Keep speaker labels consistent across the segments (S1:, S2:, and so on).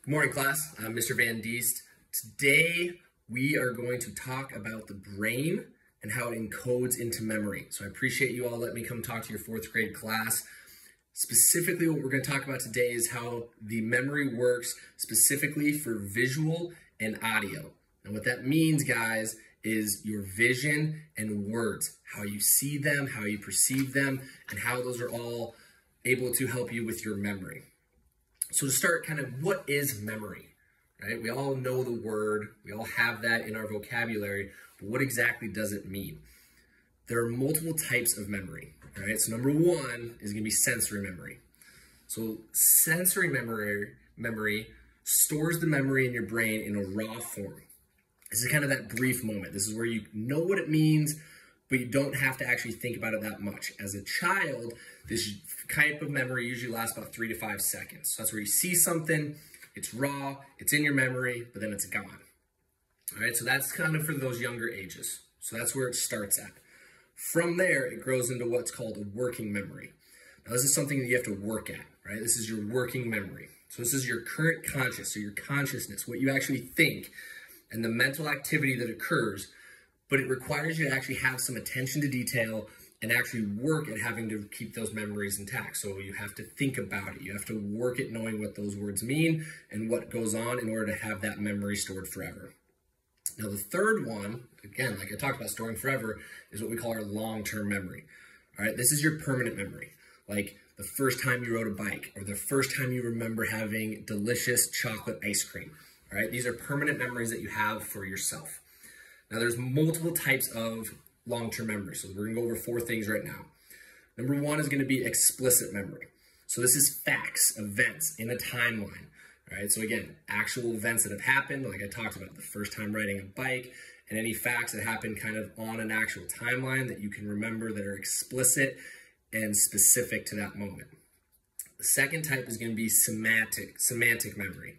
S1: Good morning, class. I'm Mr. Van Diest. Today, we are going to talk about the brain and how it encodes into memory. So I appreciate you all letting me come talk to your fourth grade class. Specifically, what we're going to talk about today is how the memory works specifically for visual and audio. And what that means, guys, is your vision and words, how you see them, how you perceive them, and how those are all able to help you with your memory. So to start, kind of what is memory, right? We all know the word, we all have that in our vocabulary, but what exactly does it mean? There are multiple types of memory, right? So number one is gonna be sensory memory. So sensory memory stores the memory in your brain in a raw form. This is kind of that brief moment. This is where you know what it means, but you don't have to actually think about it that much. As a child, this type of memory usually lasts about 3 to 5 seconds. So that's where you see something, it's raw, it's in your memory, but then it's gone. All right, so that's kind of for those younger ages. So that's where it starts at. From there, it grows into what's called a working memory. Now, this is something that you have to work at, right? This is your working memory. So this is your current conscious, so your consciousness, what you actually think, and the mental activity that occurs, but it requires you to actually have some attention to detail and actually work at having to keep those memories intact. So you have to think about it. You have to work at knowing what those words mean and what goes on in order to have that memory stored forever. Now the third one, again, like I talked about storing forever, is what we call our long-term memory. All right, this is your permanent memory. Like the first time you rode a bike or the first time you remember having delicious chocolate ice cream. All right, these are permanent memories that you have for yourself. Now there's multiple types of long-term memory. So we're gonna go over 4 things right now. Number 1 is gonna be explicit memory. So this is facts, events in a timeline, right? So again, actual events that have happened, like I talked about, the first time riding a bike, and any facts that happen kind of on an actual timeline that you can remember that are explicit and specific to that moment. The second type is gonna be semantic memory.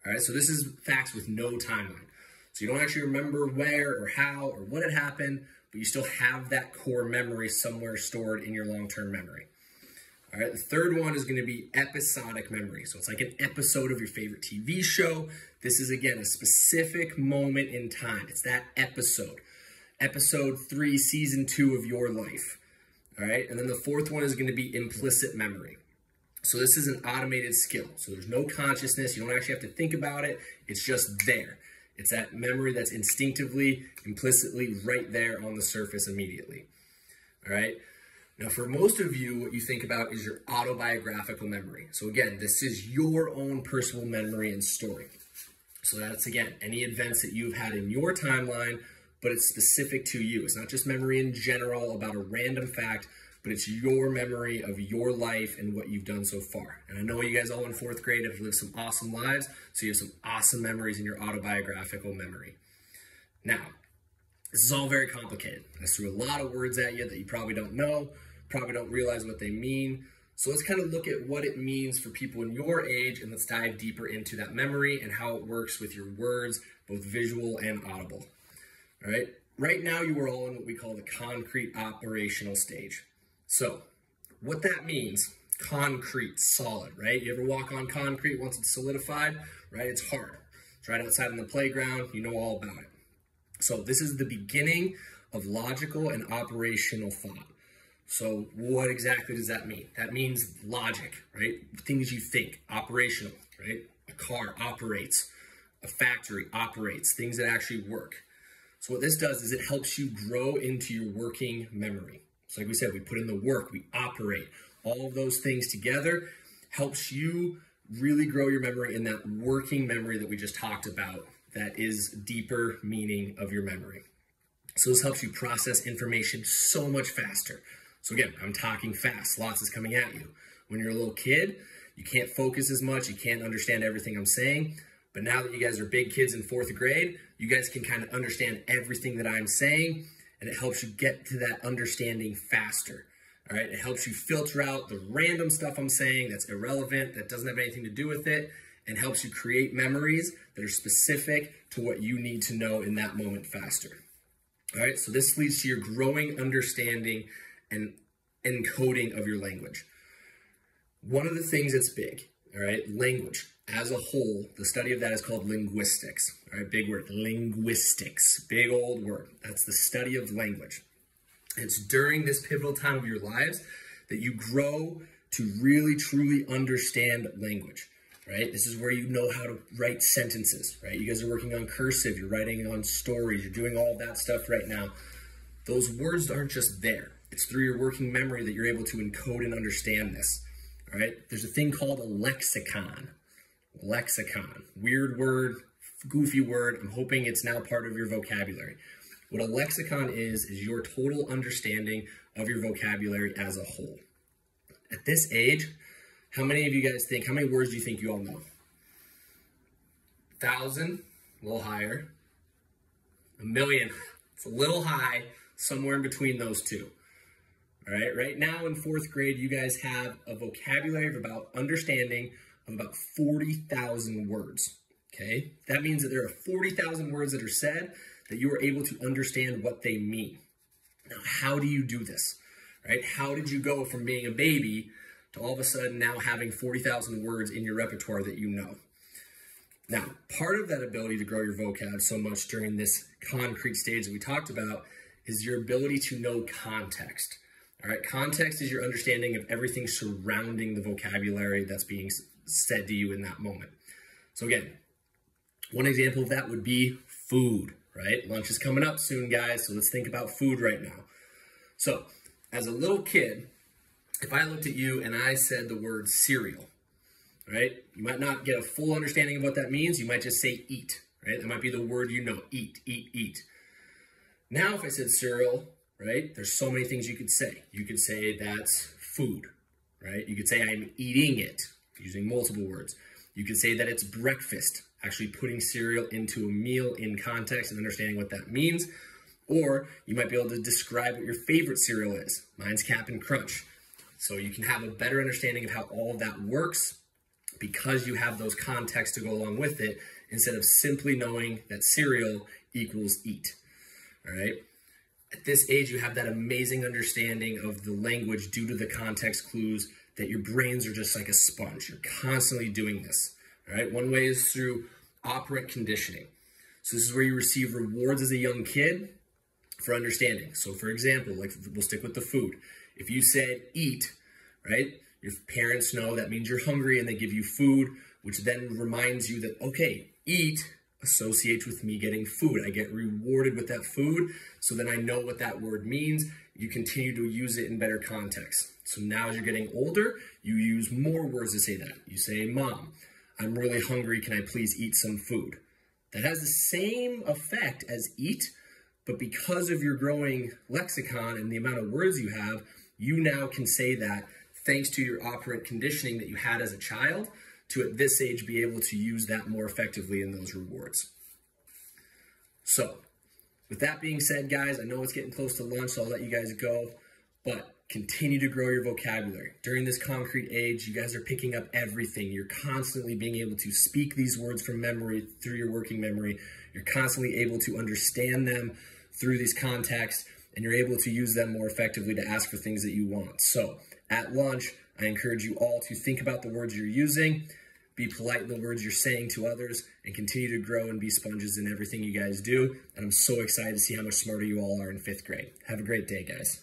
S1: All right, so this is facts with no timeline. So you don't actually remember where or how or what had happened, but you still have that core memory somewhere stored in your long-term memory. All right, the third one is going to be episodic memory. So it's like an episode of your favorite TV show. This is, again, a specific moment in time. It's that episode. Episode 3, season 2 of your life. All right, and then the fourth one is going to be implicit memory. So this is an automated skill. So there's no consciousness. You don't actually have to think about it. It's just there. It's that memory that's instinctively, implicitly right there on the surface immediately. All right. Now, for most of you, what you think about is your autobiographical memory. So again, this is your own personal memory and story. So that's, again, any events that you've had in your timeline, but it's specific to you. It's not just memory in general about a random fact, but it's your memory of your life and what you've done so far. And I know you guys all in 4th grade have lived some awesome lives, so you have some awesome memories in your autobiographical memory. Now, this is all very complicated. I threw a lot of words at you that you probably don't know, probably don't realize what they mean. So let's kind of look at what it means for people in your age, and let's dive deeper into that memory and how it works with your words, both visual and audible. All right? Right now, you are all in what we call the concrete operational stage. So, what that means, concrete, solid, right? You ever walk on concrete once it's solidified, right? It's hard. It's right outside on the playground. You know all about it. So, this is the beginning of logical and operational thought. So, what exactly does that mean? That means logic, right? Things you think, operational, right? A car operates, a factory operates, things that actually work. So, what this does is it helps you grow into your working memory. So like we said, we put in the work, we operate. All of those things together helps you really grow your memory in that working memory that we just talked about, that is deeper meaning of your memory. So this helps you process information so much faster. So again, I'm talking fast, lots is coming at you. When you're a little kid, you can't focus as much, you can't understand everything I'm saying. But now that you guys are big kids in 4th grade, you guys can kind of understand everything that I'm saying, and it helps you get to that understanding faster, all right? It helps you filter out the random stuff I'm saying that's irrelevant, that doesn't have anything to do with it, and helps you create memories that are specific to what you need to know in that moment faster, all right? So this leads to your growing understanding and encoding of your language. One of the things that's big All right, language as a whole, the study of that is called linguistics. All right, big word, linguistics, big old word. That's the study of language. It's during this pivotal time of your lives that you grow to really, truly understand language, right? This is where you know how to write sentences, right? You guys are working on cursive, you're writing on stories, you're doing all that stuff right now. Those words aren't just there. It's through your working memory that you're able to encode and understand this, all right? There's a thing called a lexicon. Lexicon, weird word, goofy word. I'm hoping it's now part of your vocabulary. What a lexicon is your total understanding of your vocabulary as a whole. At this age, how many of you guys think, how many words do you think you all know? 1,000, a little higher. 1,000,000, it's a little high, somewhere in between those two. All right, right now in 4th grade, you guys have a vocabulary of about understanding of about 40,000 words, okay? That means that there are 40,000 words that are said that you are able to understand what they mean. Now, how do you do this, right? How did you go from being a baby to all of a sudden now having 40,000 words in your repertoire that you know? Now, part of that ability to grow your vocab so much during this concrete stage that we talked about is your ability to know context. All right, context is your understanding of everything surrounding the vocabulary that's being said to you in that moment. So again, one example of that would be food, right? Lunch is coming up soon, guys, so let's think about food right now. So, as a little kid, if I looked at you and I said the word cereal, right? You might not get a full understanding of what that means. You might just say eat, right? That might be the word you know, eat, eat, eat. Now, if I said cereal, right, there's so many things you could say. You could say that's food, right? You could say I'm eating it, using multiple words. You could say that it's breakfast, actually putting cereal into a meal in context and understanding what that means. Or you might be able to describe what your favorite cereal is. Mine's Cap'n Crunch. So you can have a better understanding of how all of that works because you have those contexts to go along with it instead of simply knowing that cereal equals eat, all right? At this age, you have that amazing understanding of the language due to the context clues that your brains are just like a sponge. You're constantly doing this, all right? One way is through operant conditioning. So this is where you receive rewards as a young kid for understanding. So for example, like we'll stick with the food. If you said eat, right? Your parents know that means you're hungry and they give you food, which then reminds you that, okay, eat associates with me getting food. I get rewarded with that food, so then I know what that word means. You continue to use it in better context. So now as you're getting older, you use more words to say that. You say, Mom, I'm really hungry. Can I please eat some food? That has the same effect as eat, but because of your growing lexicon and the amount of words you have, you now can say that thanks to your operant conditioning that you had as a child to at this age be able to use that more effectively in those rewards. So with that being said, guys, I know it's getting close to lunch, so I'll let you guys go, but continue to grow your vocabulary. During this concrete age, you guys are picking up everything. You're constantly being able to speak these words from memory through your working memory. You're constantly able to understand them through these contexts, and you're able to use them more effectively to ask for things that you want. So at lunch, I encourage you all to think about the words you're using, be polite in the words you're saying to others, and continue to grow and be sponges in everything you guys do. And I'm so excited to see how much smarter you all are in 5th grade. Have a great day, guys.